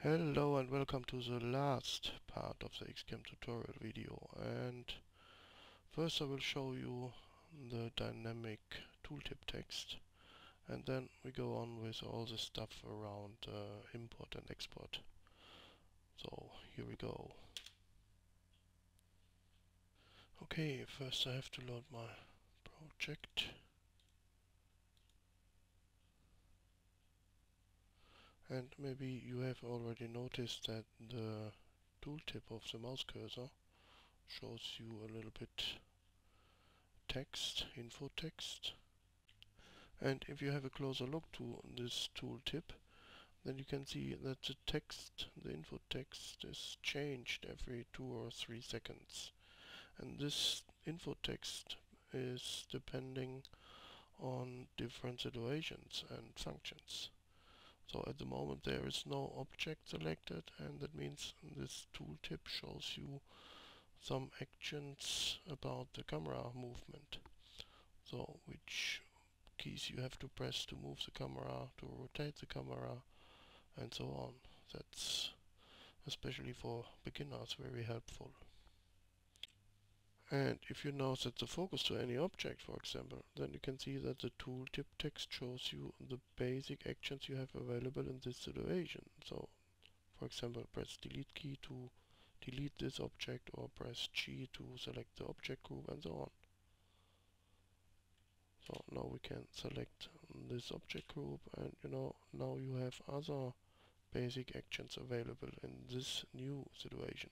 Hello and welcome to the last part of the XCAM tutorial video, and first I will show you the dynamic tooltip text, and then we go on with all the stuff around import and export. So here we go. Okay, first I have to load my project. And maybe you have already noticed that the tooltip of the mouse cursor shows you a little bit text, info text. And if you have a closer look to this tooltip, then you can see that the text, the info text, is changed every 2 or 3 seconds. And this info text is depending on different situations and functions. So at the moment there is no object selected, and that means this tooltip shows you some actions about the camera movement. So which keys you have to press to move the camera, to rotate the camera, and so on. That's especially for beginners very helpful. And if you now set the focus to any object, for example, then you can see that the tooltip text shows you the basic actions you have available in this situation. So, for example, press delete key to delete this object, or press G to select the object group, and so on. So now we can select this object group, and now you have other basic actions available in this new situation.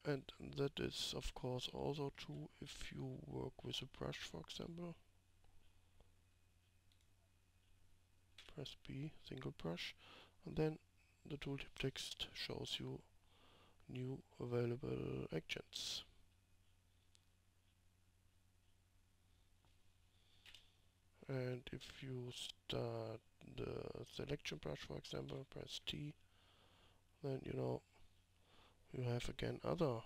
And that is of course also true if you work with a brush, for example. Press B, single brush, and then the tooltip text shows you new available actions. And if you start the selection brush, for example, press T, then you have again other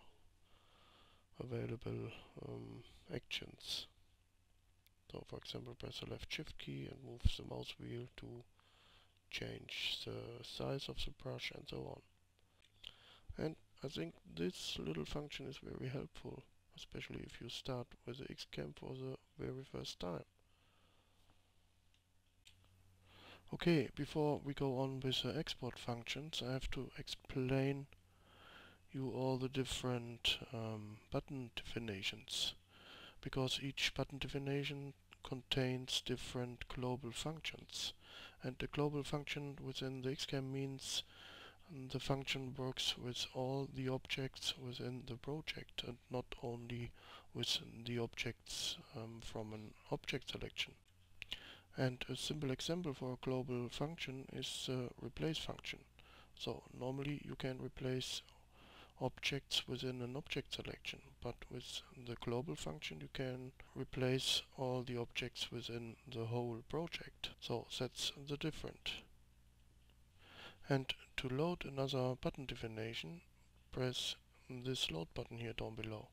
available actions. So for example, press the left shift key and move the mouse wheel to change the size of the brush, and so on. And I think this little function is very helpful, especially if you start with the XCAM for the very first time. Okay, before we go on with the export functions, I have to explain you all the different button definitions, because each button definition contains different global functions, and the global function within the XCAM means the function works with all the objects within the project, and not only with the objects from an object selection. And a simple example for a global function is the replace function. So normally you can replace objects within an object selection, but with the global function you can replace all the objects within the whole project. So that's the difference. And to load another button definition, press this load button here down below.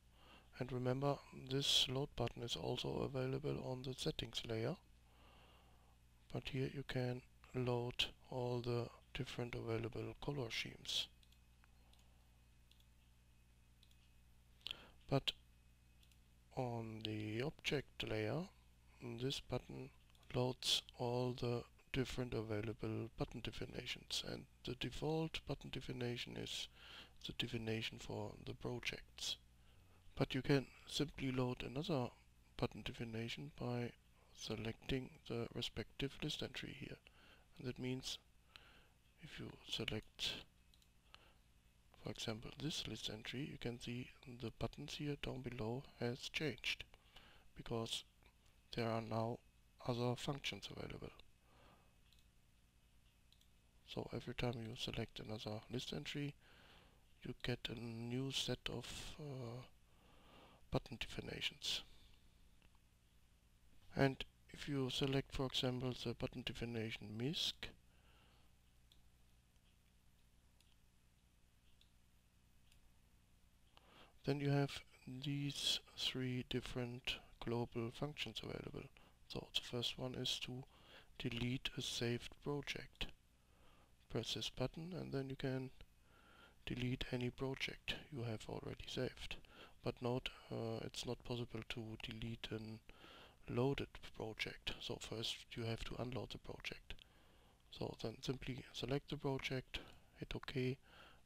And remember, this load button is also available on the settings layer, but here you can load all the different available color schemes. But on the object layer, this button loads all the different available button definitions, and the default button definition is the definition for the projects. But you can simply load another button definition by selecting the respective list entry here. And that means if you select, for example, this list entry, you can see the buttons here down below has changed, because there are now other functions available. So every time you select another list entry, you get a new set of button definitions. And if you select, for example, the button definition MISC, then you have these 3 different global functions available. So the first one is to delete a saved project. Press this button and then you can delete any project you have already saved. But note, it's not possible to delete a loaded project. So first you have to unload the project. So then simply select the project, hit OK,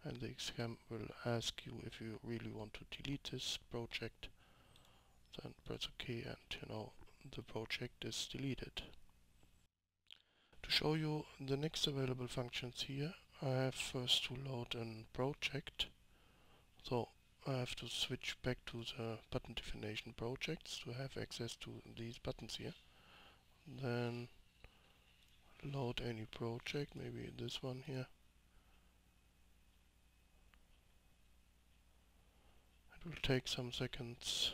and the Xcam will ask you if you really want to delete this project. Then press OK and the project is deleted. To show you the next available functions here, I have first to load a project. So I have to switch back to the button definition projects to have access to these buttons here. Then load any project, maybe this one here. It will take some seconds.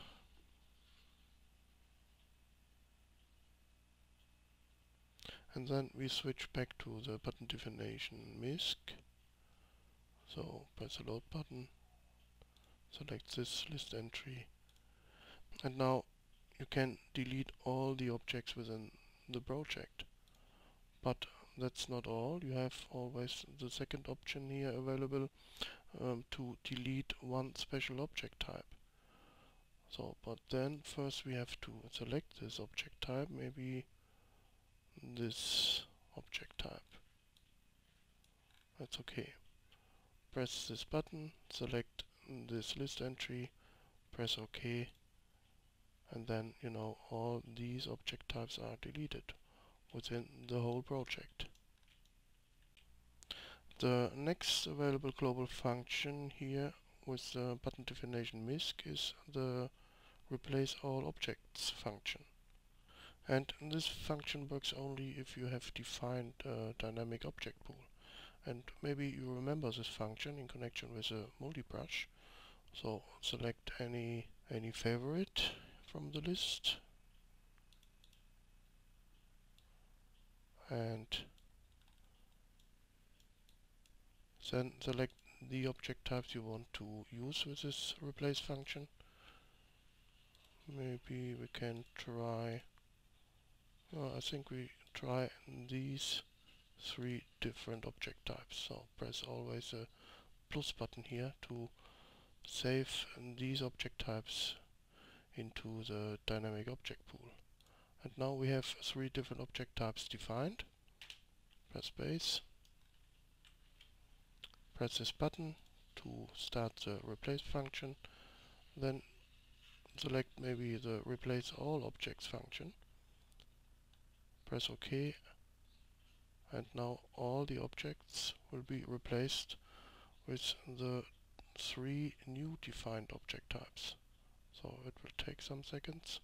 And then we switch back to the button definition MISC. So press the load button, select this list entry, and now you can delete all the objects within the project. But that's not all. You have always the second option here available to delete one special object type. So, but then first we have to select this object type, maybe this object type. That's okay. Press this button, select this list entry, press OK, and then all these object types are deleted within the whole project. The next available global function here with the button definition MISC is the replace all objects function. And this function works only if you have defined a dynamic object pool. And maybe you remember this function in connection with a multibrush. So select any favorite from the list and then select the object types you want to use with this replace function. Maybe we can try, I think we try these 3 different object types. So press always a plus button here to save these object types into the dynamic object pool. And now we have 3 different object types defined. Press space. Press this button to start the replace function. Then select maybe the replace all objects function. Press OK. And now all the objects will be replaced with the 3 new defined object types. So it will take some seconds.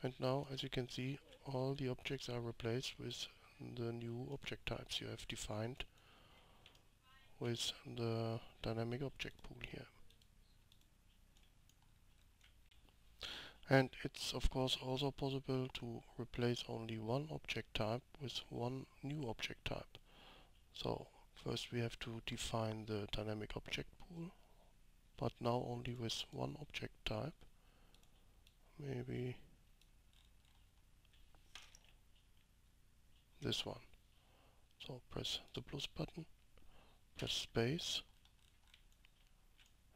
And now, as you can see, all the objects are replaced with the new object types you have defined with the dynamic object pool here. And it's of course also possible to replace only one object type with one new object type. So first we have to define the dynamic object pool, but now only with one object type. Maybe this one. So press the plus button, press space.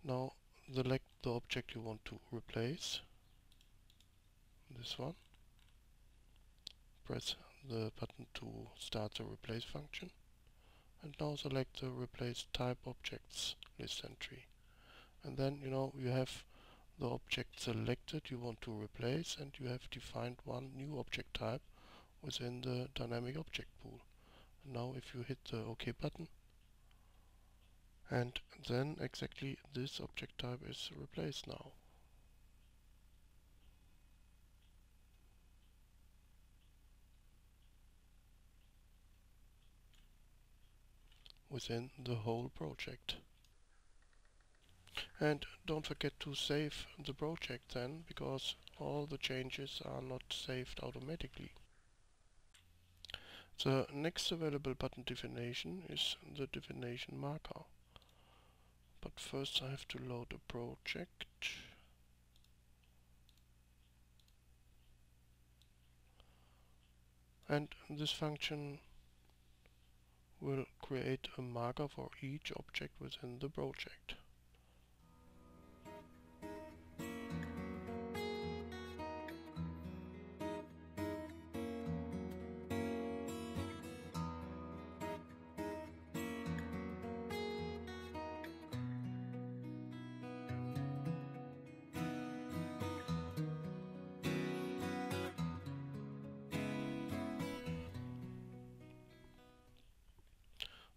Now select the object you want to replace. This one. Press the button to start the replace function. And now select the replace type objects list entry. And then you have the object selected you want to replace, and you have defined one new object type within the dynamic object pool. And now if you hit the OK button, and then exactly this object type is replaced now. Within the whole project. And don't forget to save the project then, because all the changes are not saved automatically. The next available button definition is the definition marker. But first I have to load a project. And this function will create a marker for each object within the project.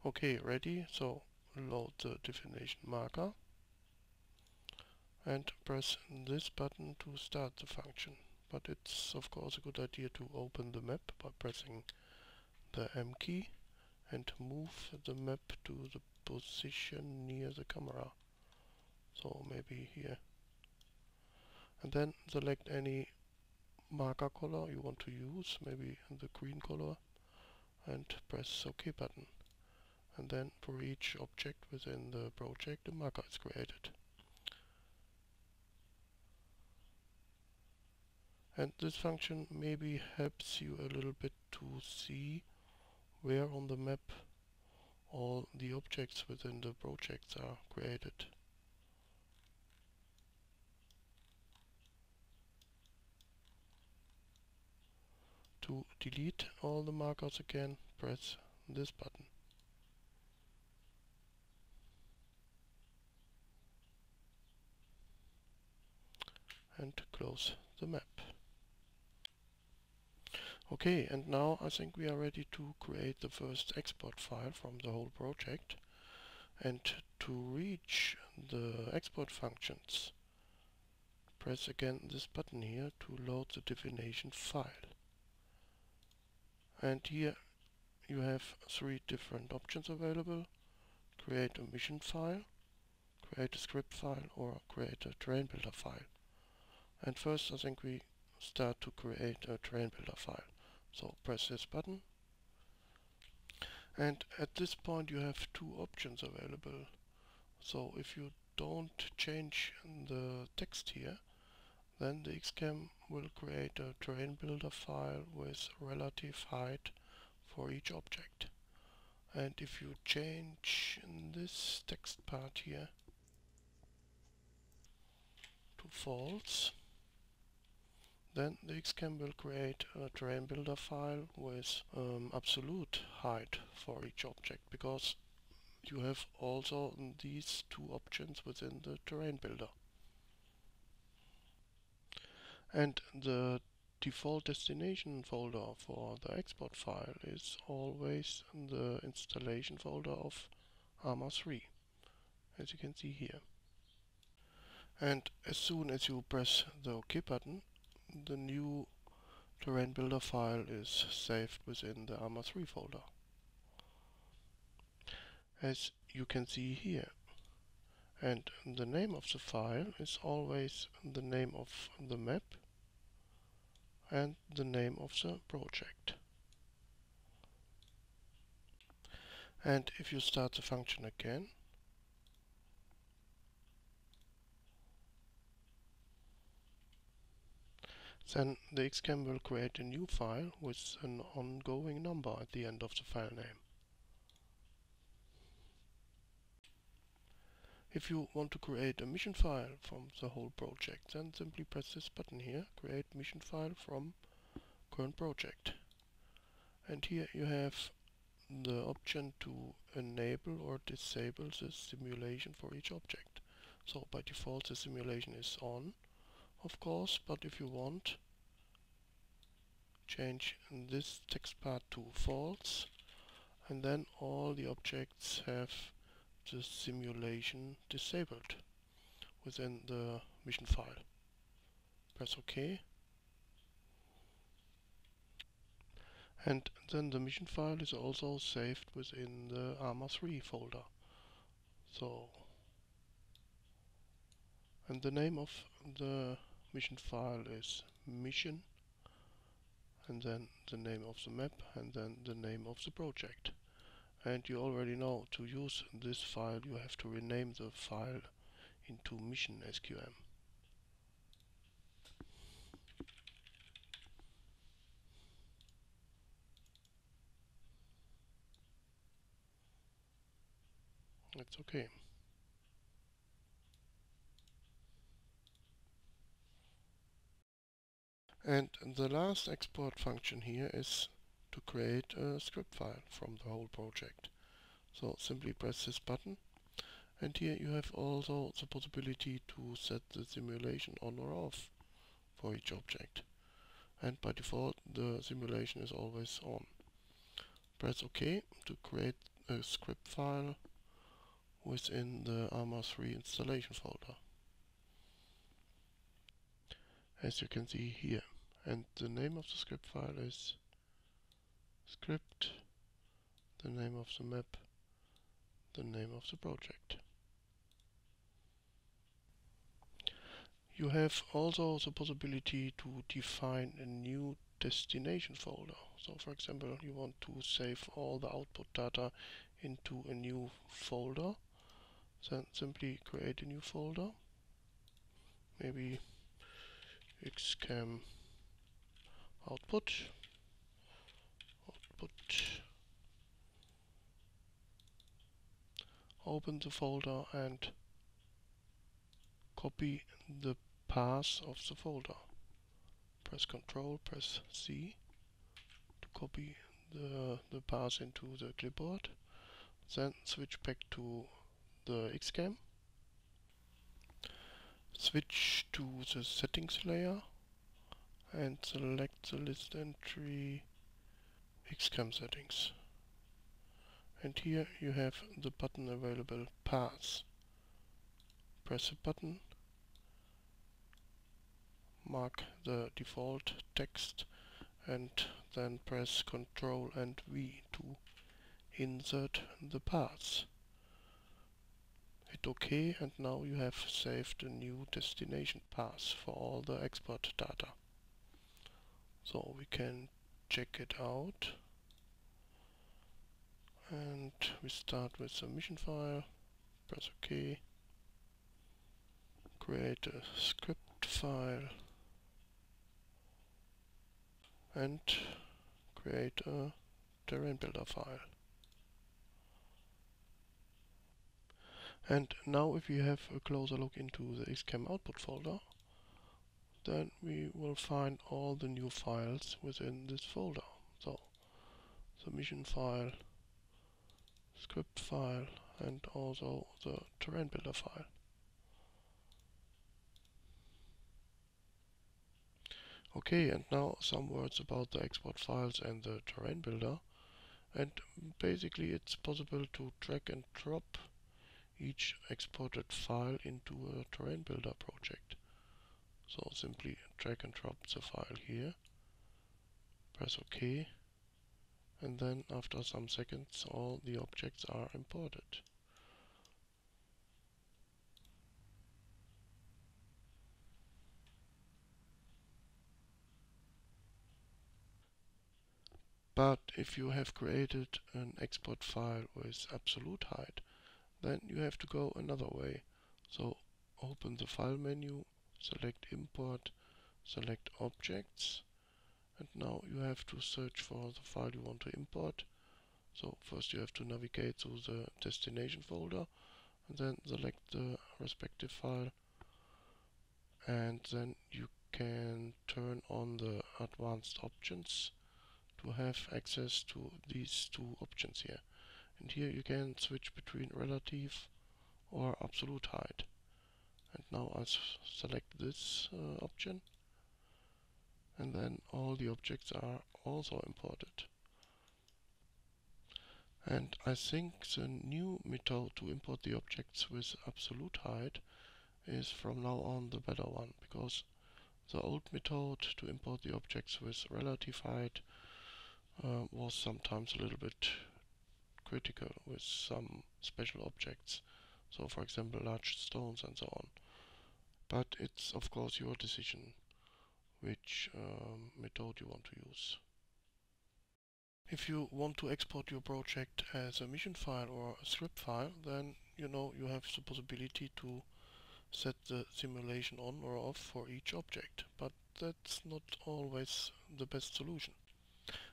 Okay, ready? So load the definition marker and press this button to start the function. But it's of course a good idea to open the map by pressing the M key and move the map to the position near the camera. So maybe here. And then select any marker color you want to use, maybe the green color, and press OK button. And then for each object within the project, a marker is created. And this function maybe helps you a little bit to see where on the map all the objects within the projects are created. To delete all the markers again, press this button. And close the map. Okay, and now I think we are ready to create the first export file from the whole project. And to reach the export functions, press again this button here to load the definition file. And here you have three different options available: create a mission file, create a script file, or create a terrain builder file. And first I think we start to create a terrain builder file. So press this button. And at this point you have two options available. So if you don't change the text here, then the XCAM will create a terrain builder file with relative height for each object. And if you change this text part here to false, then the XCAM will create a terrain builder file with absolute height for each object, because you have also these two options within the terrain builder. And the default destination folder for the export file is always the installation folder of Arma 3, as you can see here. And as soon as you press the OK button, the new terrain builder file is saved within the Arma 3 folder. As you can see here. And the name of the file is always the name of the map and the name of the project. And if you start the function again, then the XCAM will create a new file with an ongoing number at the end of the file name. If you want to create a mission file from the whole project, then simply press this button here, create mission file from current project. And here you have the option to enable or disable the simulation for each object. So by default the simulation is on, of course, but if you want, change this text part to false, and then all the objects have the simulation disabled within the mission file. Press OK. And then the mission file is also saved within the Arma 3 folder. So, and the name of the mission file is mission, and then the name of the map, and then the name of the project. And you already know, to use this file you have to rename the file into mission SQM. That's okay. And the last export function here is to create a script file from the whole project. So simply press this button, and here you have also the possibility to set the simulation on or off for each object. And by default the simulation is always on. Press OK to create a script file within the Arma 3 installation folder, as you can see here. And the name of the script file is script, the name of the map, the name of the project. You have also the possibility to define a new destination folder. So for example, you want to save all the output data into a new folder, then simply create a new folder, maybe XCAM output, open the folder and copy the path of the folder. Press Ctrl, press C to copy the path into the clipboard. Then switch back to the XCAM. Switch to the settings layer and select the list entry XCAM settings. And here you have the button available, Paths. Press the button, mark the default text, and then press Ctrl and V to insert the paths. Hit OK, and now you have saved a new destination path for all the export data. So we can check it out, and we start with the mission file, press OK, create a script file, and create a terrain builder file. And now if you have a closer look into the XCAM output folder, then we will find all the new files within this folder. So the mission file, script file, and also the terrain builder file. Okay, and now some words about the export files and the terrain builder. And basically it's possible to drag and drop each exported file into a terrain builder project. So simply drag and drop the file here, press OK, and then after some seconds all the objects are imported. But if you have created an export file with absolute height, then you have to go another way. So open the file menu, select import, select objects, and now you have to search for the file you want to import. So first you have to navigate to the destination folder, and then select the respective file, and then you can turn on the advanced options to have access to these two options here. And here you can switch between relative or absolute height. And now I select this option, and then all the objects are also imported. And I think the new method to import the objects with absolute height is from now on the better one, because the old method to import the objects with relative height was sometimes a little bit critical with some special objects. So for example large stones and so on. But it's of course your decision which method you want to use. If you want to export your project as a mission file or a script file, then you have the possibility to set the simulation on or off for each object, but that's not always the best solution.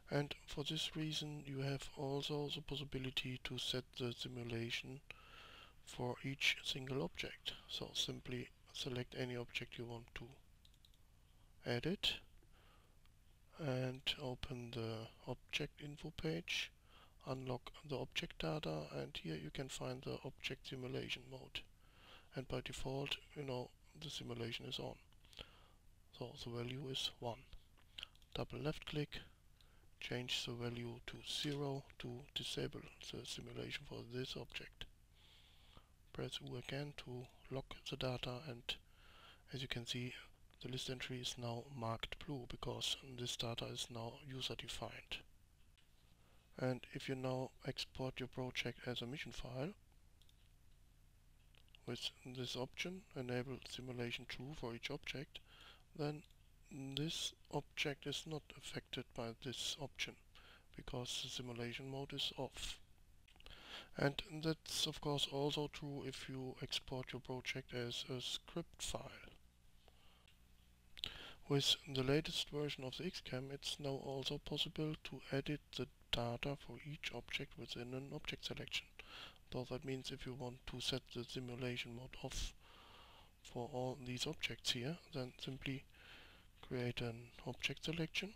And for this reason you have also the possibility to set the simulation for each single object. So simply select any object you want to edit and open the object info page, unlock the object data, and here you can find the object simulation mode. And by default, the simulation is on. So the value is 1. Double left click, change the value to 0 to disable the simulation for this object. Press U again to lock the data, and as you can see, the list entry is now marked blue because this data is now user defined. And if you now export your project as a mission file with this option, enable simulation true for each object, then this object is not affected by this option because the simulation mode is off. And that's of course also true if you export your project as a script file. With the latest version of the XCAM, it's now also possible to edit the data for each object within an object selection. So that means if you want to set the simulation mode off for all these objects here, then simply create an object selection.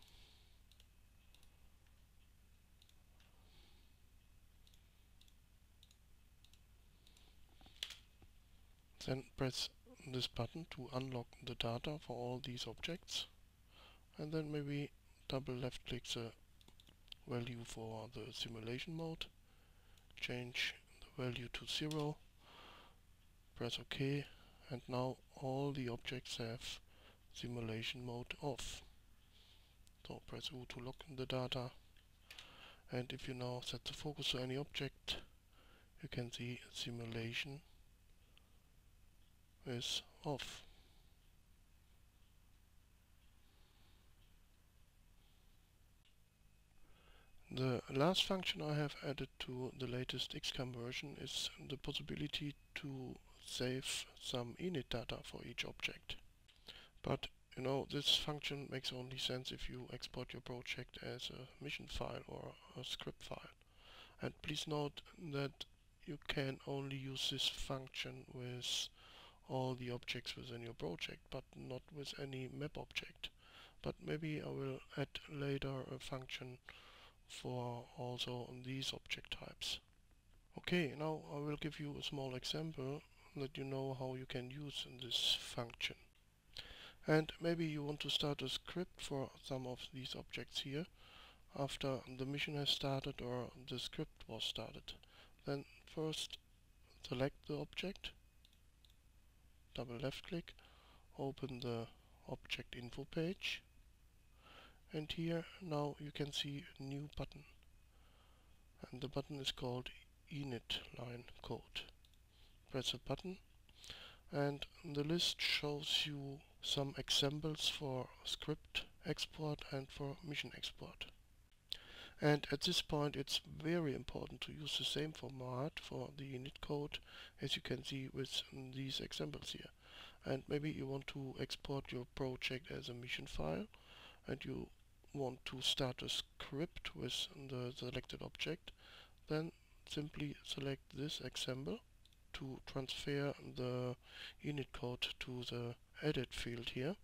Then press this button to unlock the data for all these objects, and then maybe double left click the value for the simulation mode, change the value to 0, press OK, and now all the objects have simulation mode off. So press U to lock the data, and if you now set the focus to any object, you can see simulation is off. The last function I have added to the latest XCAM version is the possibility to save some init data for each object. But this function makes only sense if you export your project as a mission file or a script file. And please note that you can only use this function with all the objects within your project, but not with any map object. But maybe I will add later a function for also these object types. Okay, now I will give you a small example that you know how you can use this function. And maybe you want to start a script for some of these objects here after the mission has started or the script was started. Then first select the object, double left click, open the object info page, and here now you can see a new button, and the button is called init line code. Press the button and the list shows you some examples for script export and for mission export. And at this point it's very important to use the same format for the init code as you can see with these examples here. And maybe you want to export your project as a mission file and you want to start a script with the selected object, then simply select this example to transfer the init code to the edit field here.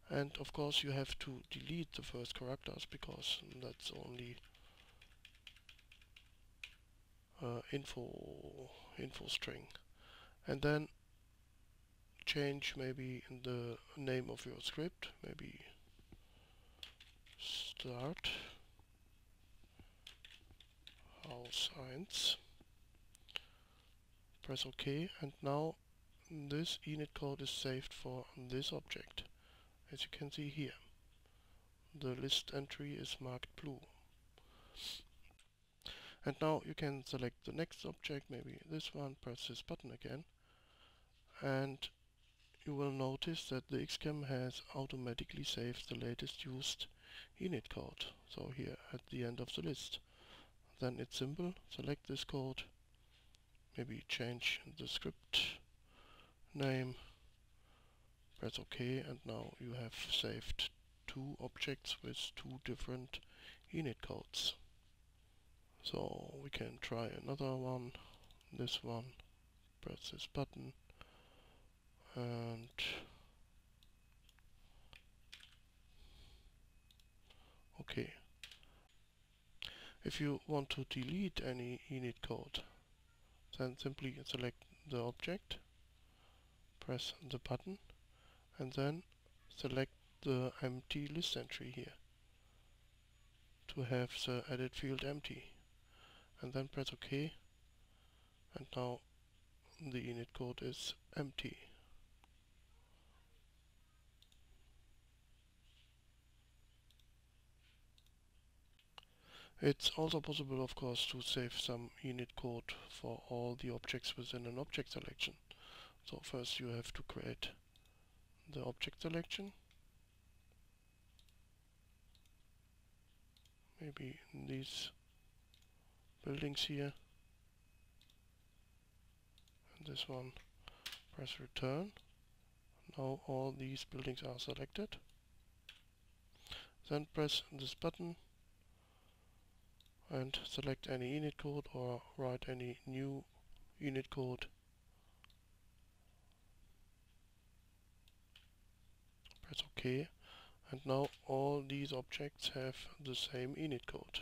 And of course you have to delete the first characters because that's only info string. And then change maybe the name of your script, maybe start house 1. Press OK, and now this init code is saved for this object. As you can see here, the list entry is marked blue. And now you can select the next object, maybe this one, press this button again, and you will notice that the XChem has automatically saved the latest used init code. So here at the end of the list. Then it's simple, select this code, maybe change the script name, press OK, and now you have saved two objects with two different init codes. So we can try another one, this one, press this button, and OK. If you want to delete any init code, then simply select the object, press the button, and then select the empty list entry here to have the edit field empty, and then press OK, and now the init code is empty. It's also possible, of course, to save some init code for all the objects within an object selection. So first you have to create the object selection, maybe in these buildings here, and this one, press return. Now all these buildings are selected. Then press this button and select any init code or write any new init code. Press OK, and now all these objects have the same init code.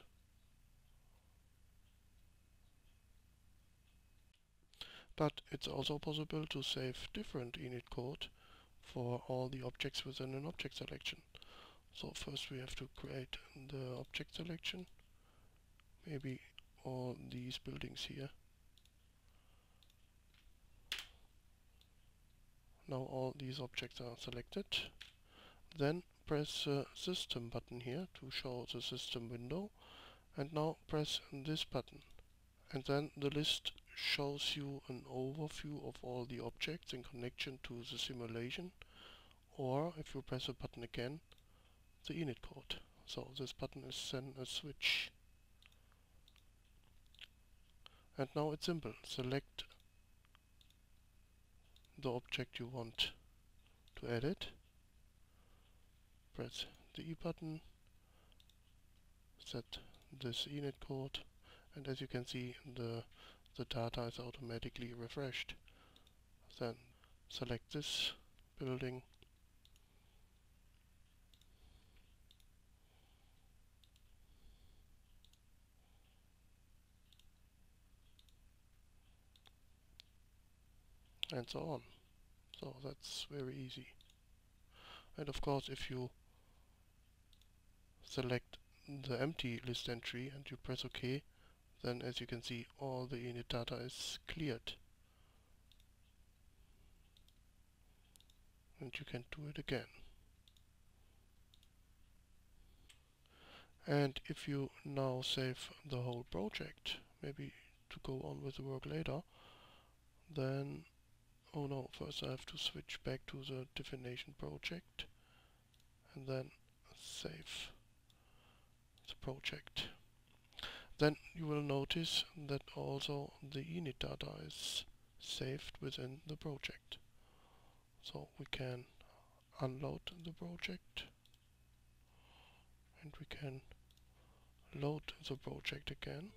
But it's also possible to save different init code for all the objects within an object selection. So first we have to create the object selection, maybe all these buildings here. Now all these objects are selected. Then press the system button here to show the system window, and now press this button, and then the list shows you an overview of all the objects in connection to the simulation, or if you press the button again, the init code. So this button is then a switch. And now it's simple, select the object you want to edit, press the E button, set this init code, and as you can see the data is automatically refreshed. Then select this building, and so on. So that's very easy. And of course if you select the empty list entry and you press OK, then as you can see all the init data is cleared. And you can do it again. And if you now save the whole project, maybe to go on with the work later, then, oh no, first I have to switch back to the definition project and then save the project. Then you will notice that also the init data is saved within the project. So we can unload the project and we can load the project again.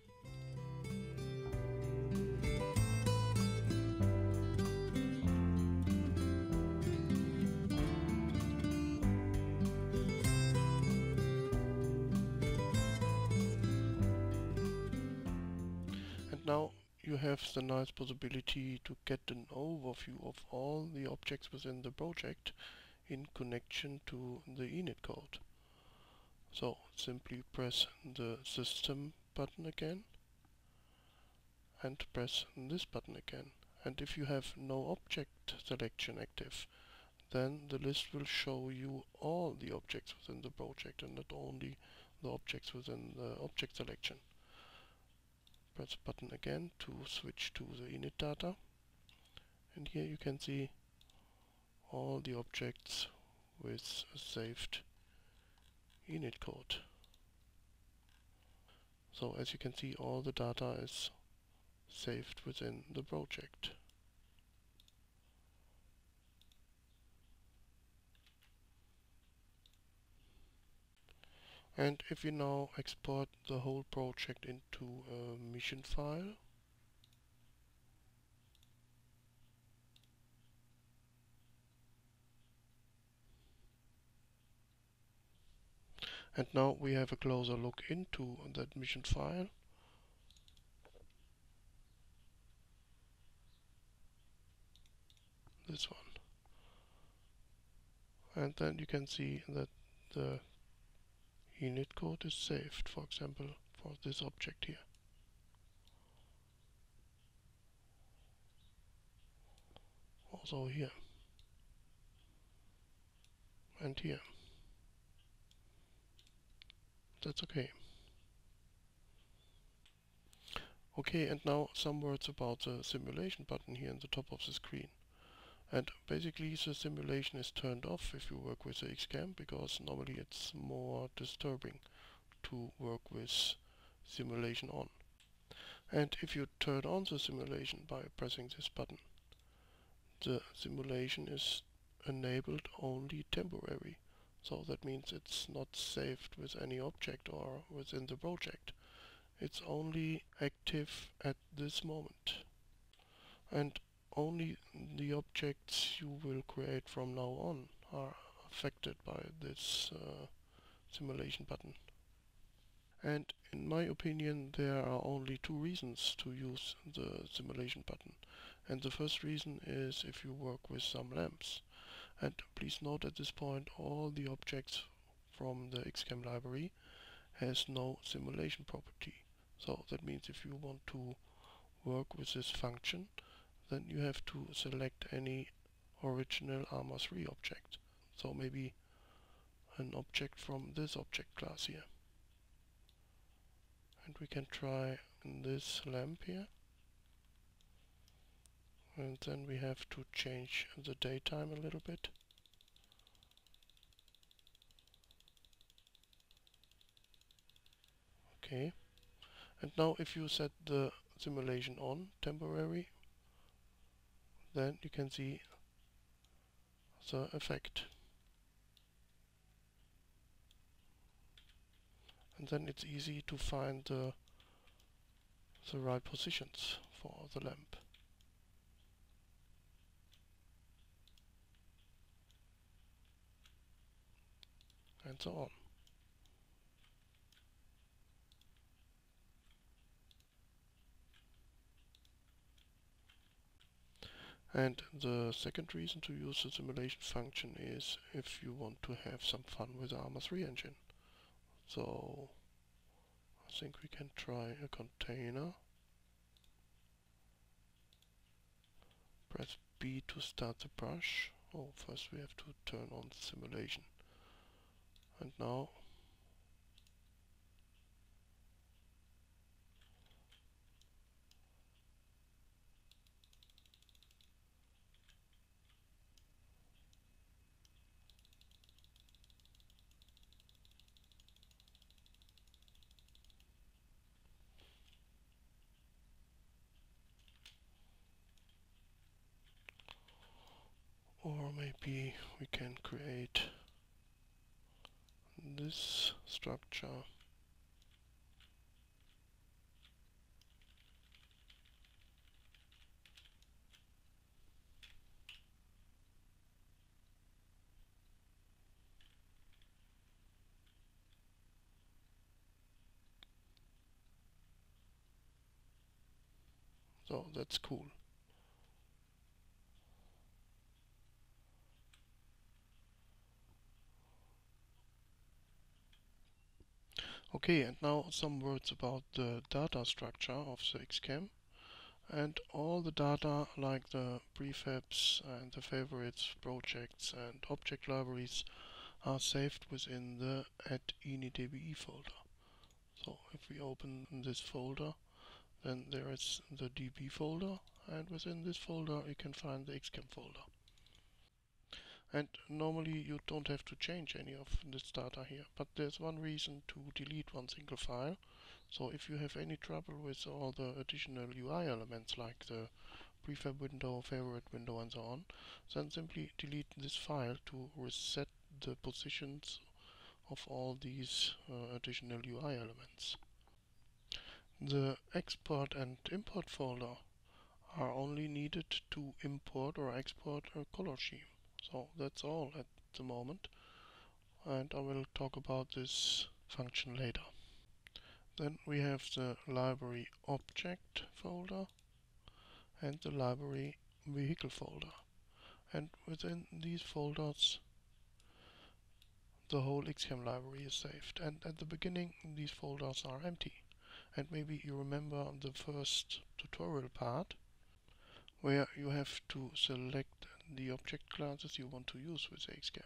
And now you have the nice possibility to get an overview of all the objects within the project in connection to the init code. So simply press the system button again and press this button again. And if you have no object selection active, then the list will show you all the objects within the project and not only the objects within the object selection. Press the button again to switch to the init data, and here you can see all the objects with a saved init code. So as you can see, all the data is saved within the project. And if we now export the whole project into a mission file, and now we have a closer look into that mission file, this one, and then you can see that the init code is saved, for example, for this object here. Also here, and here. That's okay. Okay, and now some words about the simulation button here in the top of the screen. And basically the simulation is turned off if you work with the XCAM, because normally it's more disturbing to work with simulation on. And if you turn on the simulation by pressing this button, the simulation is enabled only temporary. So that means it's not saved with any object or within the project. It's only active at this moment. And only the objects you will create from now on are affected by this simulation button. And in my opinion, there are only two reasons to use the simulation button. And the first reason is if you work with some lamps. And please note at this point, all the objects from the XCAM library has no simulation property. So that means if you want to work with this function, then you have to select any original Arma 3 object. So maybe an object from this object class here. And we can try this lamp here. And then we have to change the daytime a little bit. Okay. And now if you set the simulation on temporary, then you can see the effect. And then it's easy to find the right positions for the lamp. And so on. And the second reason to use the simulation function is if you want to have some fun with the Arma 3 engine. So I think we can try a container. Press B to start the brush. Oh, first we have to turn on the simulation. And now or maybe we can create this structure. So that's cool. Okay, and now some words about the data structure of the XCAM. And all the data, like the prefabs and the favorites, projects and object libraries, are saved within the @initdbe folder. So if we open this folder, then there is the DB folder, and within this folder you can find the XCAM folder. And normally you don't have to change any of this data here, but there's one reason to delete one single file. So if you have any trouble with all the additional UI elements like the prefab window, favorite window and so on, then simply delete this file to reset the positions of all these additional UI elements. The export and import folder are only needed to import or export a color scheme. So that's all at the moment, and I will talk about this function later. Then we have the library object folder and the library vehicle folder, and within these folders the whole XCAM library is saved, and at the beginning these folders are empty. And maybe you remember the first tutorial part where you have to select the object classes you want to use with XCAM.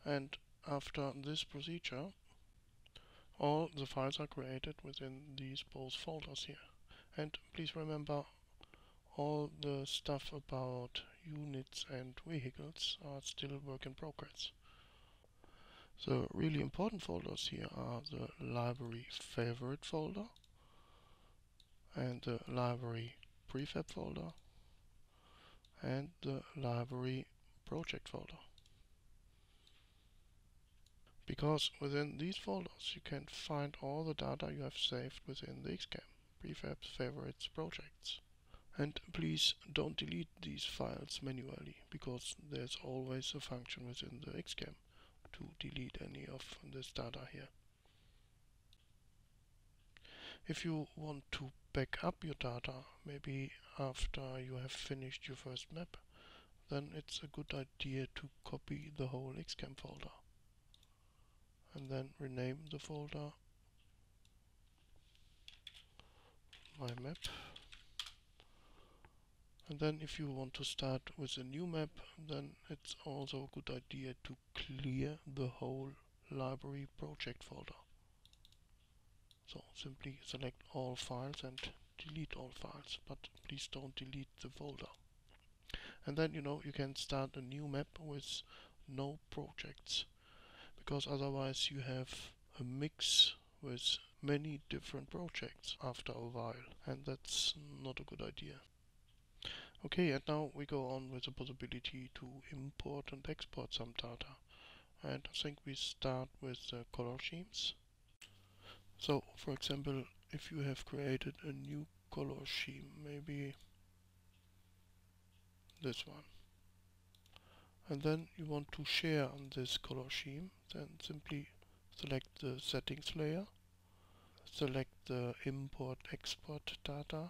And after this procedure, all the files are created within these both folders here. And please remember, all the stuff about units and vehicles are still work in progress. The really important folders here are the library favorite folder and the library prefab folder and the library project folder. Because within these folders you can find all the data you have saved within the XCAM, prefabs, favorites, projects. And please don't delete these files manually, because there's always a function within the XCAM to delete any of this data here. If you want to back up your data, maybe after you have finished your first map, then it's a good idea to copy the whole XCAM folder and then rename the folder my map. And then if you want to start with a new map, then it's also a good idea to clear the whole library project folder. So simply select all files and delete all files, but please don't delete the folder. And then you can start a new map with no projects, because otherwise you have a mix with many different projects after a while, and that's not a good idea. Okay, and now we go on with the possibility to import and export some data. And I think we start with color schemes. So, for example, if you have created a new color scheme, maybe this one, and then you want to share on this color scheme, then simply select the settings layer, select the import export data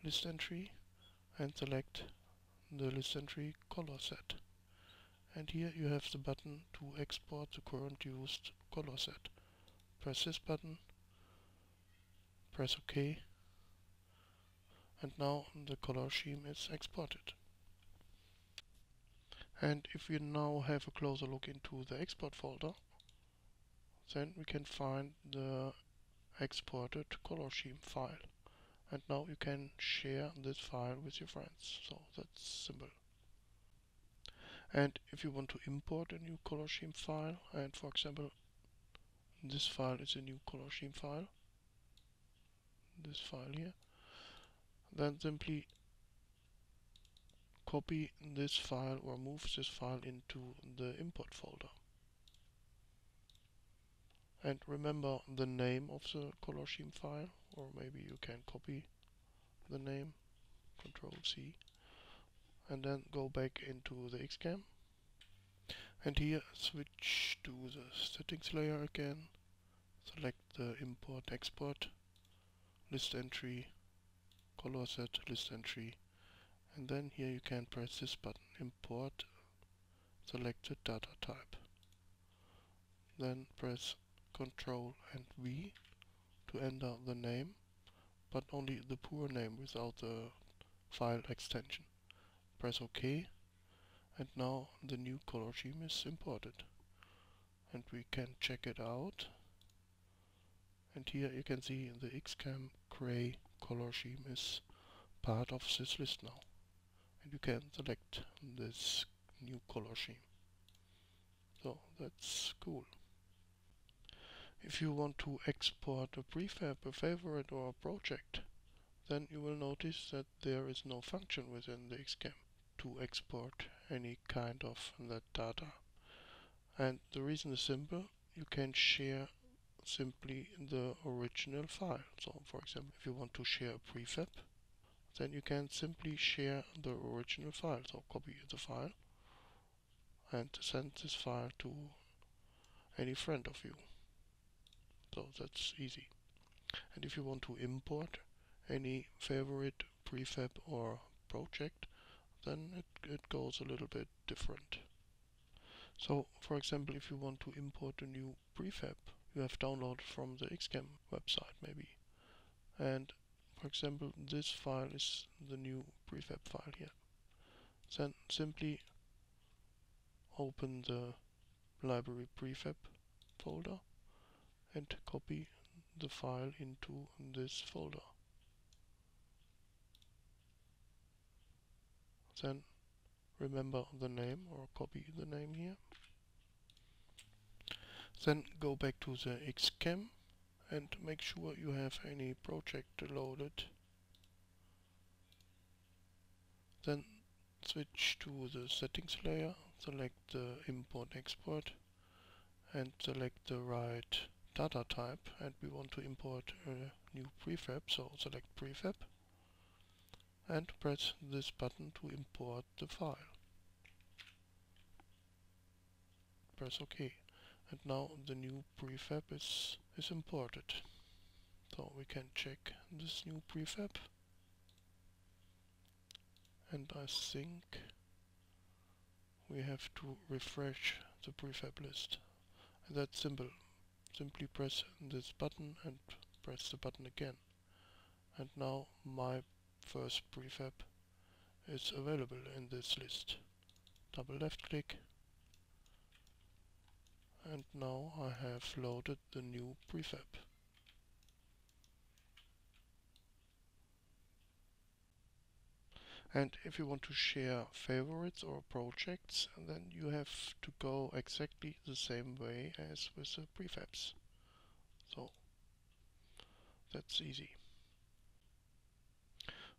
list entry, and select the list entry color set. And here you have the button to export the current used color set. Press this button, press OK, and now the color scheme is exported. And if we now have a closer look into the export folder, then we can find the exported color scheme file. And now you can share this file with your friends. So that's simple. And if you want to import a new color scheme file, and for example this file is a new color scheme file, this file here, then simply copy this file or move this file into the import folder. And remember the name of the color scheme file, or maybe you can copy the name, Control C, and then go back into the XCAM. And here switch to the settings layer again, select the import export, list entry, color set, list entry, and then here you can press this button, import selected data type. Then press Ctrl and V to enter the name, but only the pure name without the file extension. Press OK, and now the new color scheme is imported. And we can check it out. And here you can see the XCAM gray color scheme is part of this list now. And you can select this new color scheme. So that's cool. If you want to export a prefab, a favorite or a project, then you will notice that there is no function within the XCAM to export any kind of that data. And the reason is simple: you can share simply the original file. So for example, if you want to share a prefab, then you can simply share the original file. So copy the file and send this file to any friend of you. So that's easy. And if you want to import any favorite prefab or project, then it goes a little bit different. So for example, if you want to import a new prefab you have downloaded from the XCAM website maybe, and for example this file is the new prefab file here, then simply open the library prefab folder and copy the file into this folder. Then remember the name, or copy the name here. Then go back to the XCAM and make sure you have any project loaded. Then switch to the settings layer, select the import export and select the right data type, and we want to import a new prefab, so select prefab and press this button to import the file. Press OK, and now the new prefab is imported. So we can check this new prefab, and I think we have to refresh the prefab list. And that's simple. Simply press this button and press the button again. And now my first prefab is available in this list. Double left click, and now I have loaded the new prefab. And if you want to share favorites or projects, then you have to go exactly the same way as with the prefabs. So that's easy.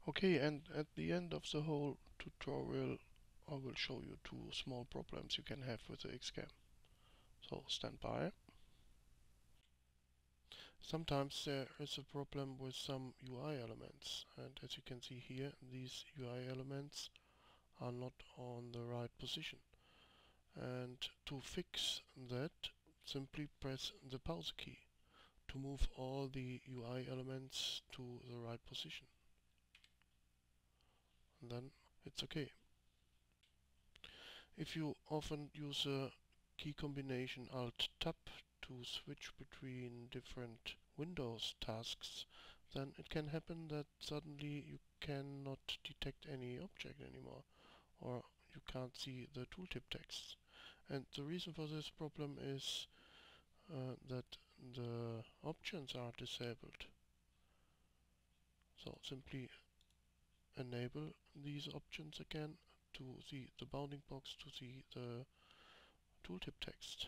Okay, and at the end of the whole tutorial I will show you two small problems you can have with the XCAM. So stand by. Sometimes there is a problem with some UI elements, and as you can see here, these UI elements are not on the right position. And to fix that, simply press the pause key to move all the UI elements to the right position. And then it's okay. If you often use a key combination Alt-Tab to switch between different Windows tasks, then it can happen that suddenly you cannot detect any object anymore, or you can't see the tooltip text. And the reason for this problem is that the options are disabled. So simply enable these options again to see the bounding box, to see the tooltip text.